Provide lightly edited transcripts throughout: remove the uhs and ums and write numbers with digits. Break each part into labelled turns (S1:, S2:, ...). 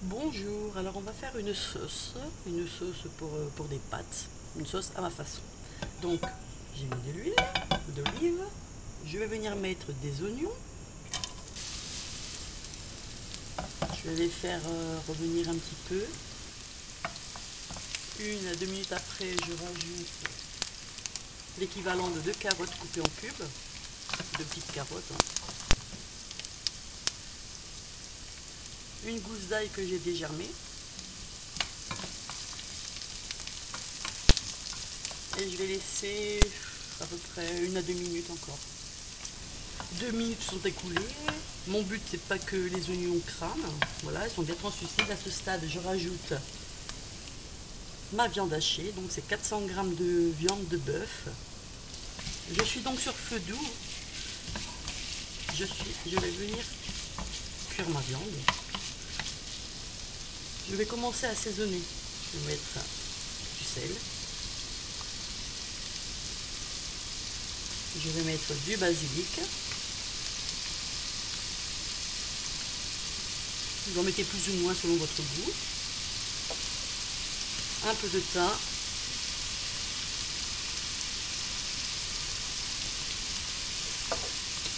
S1: Bonjour, alors on va faire une sauce pour des pâtes, une sauce à ma façon. Donc j'ai mis de l'huile d'olive, je vais venir mettre des oignons, je vais les faire revenir un petit peu. 1 à 2 minutes après, je rajoute l'équivalent de 2 carottes coupées en cubes, 2 petites carottes. Une gousse d'ail que j'ai dégermée. Et je vais laisser à peu près 1 à 2 minutes encore. 2 minutes sont écoulées. Mon but c'est pas que les oignons crament. Voilà, ils sont bien translucides. À ce stade, je rajoute ma viande hachée. Donc c'est 400 g de viande de bœuf. Je suis donc sur feu doux. Je vais venir cuire ma viande. Je vais commencer à assaisonner. Je vais mettre du sel. Je vais mettre du basilic. Vous en mettez plus ou moins selon votre goût. Un peu de thym.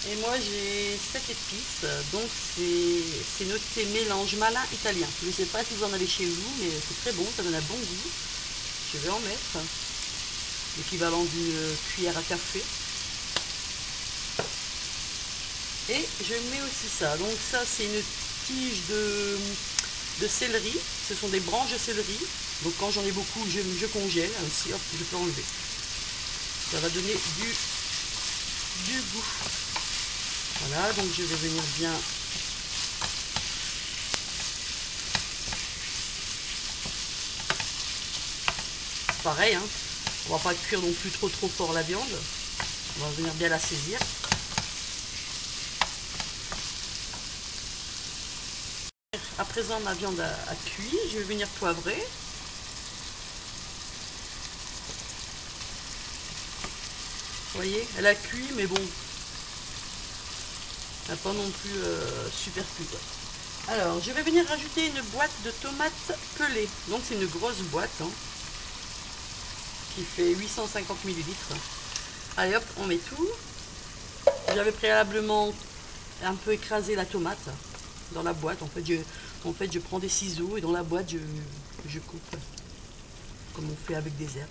S1: Et moi j'ai 7 épices, donc c'est noté mélange malin italien. Je ne sais pas si vous en avez chez vous, mais c'est très bon, ça donne un bon goût. Je vais en mettre l'équivalent d'une cuillère à café. Et je mets aussi ça. Donc ça c'est une tige de céleri, ce sont des branches de céleri. Donc quand j'en ai beaucoup, je congèle, ainsi hop, je peux enlever. Ça va donner du goût. Voilà, donc je vais venir bien pareil, hein, on va pas cuire non plus trop fort la viande, on va venir bien la saisir. À présent ma viande a cuit, je vais venir poivrer. Vous voyez, elle a cuit, mais bon, pas non plus super cuit quoi. Alors je vais venir rajouter une boîte de tomates pelées. Donc c'est une grosse boîte hein, qui fait 850 ml. Allez hop, on met tout. J'avais préalablement un peu écrasé la tomate dans la boîte. En fait je prends des ciseaux et dans la boîte je coupe comme on fait avec des herbes.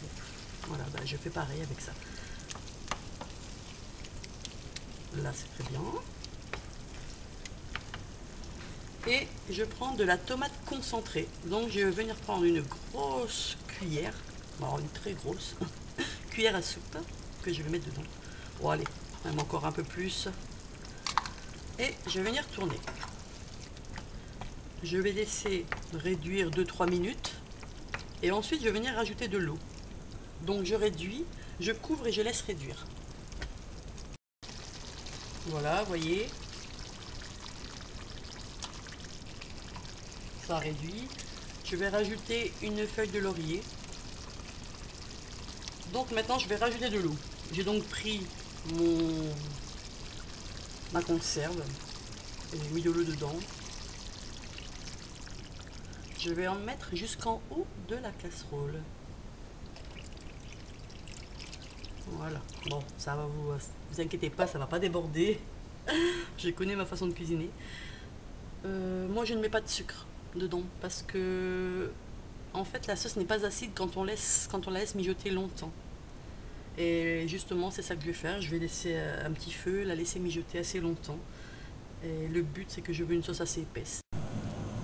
S1: Voilà, bah, je fais pareil avec ça. Là c'est très bien. Et je prends de la tomate concentrée. Donc je vais venir prendre une grosse cuillère, alors une très grosse cuillère à soupe que je vais mettre dedans. Bon allez, même encore un peu plus. Et je vais venir tourner. Je vais laisser réduire 2-3 minutes. Et ensuite je vais venir rajouter de l'eau. Donc je réduis, je couvre et je laisse réduire. Voilà, vous voyez. Ça réduit. Je vais rajouter une feuille de laurier. Donc maintenant je vais rajouter de l'eau. J'ai donc pris ma conserve et j'ai mis de l'eau dedans. Je vais en mettre jusqu'en haut de la casserole. Voilà. Bon, ça va vous inquiétez pas, ça va pas déborder. Je connais ma façon de cuisiner. Moi je ne mets pas de sucre dedans parce que en fait la sauce n'est pas acide quand on la laisse mijoter longtemps. Et justement c'est ça que je vais faire, je vais laisser un petit feu, la laisser mijoter assez longtemps. Et le but c'est que je veux une sauce assez épaisse.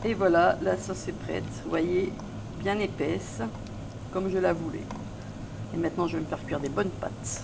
S1: Et voilà, la sauce est prête, vous voyez, bien épaisse, comme je la voulais. Et maintenant je vais me faire cuire des bonnes pâtes.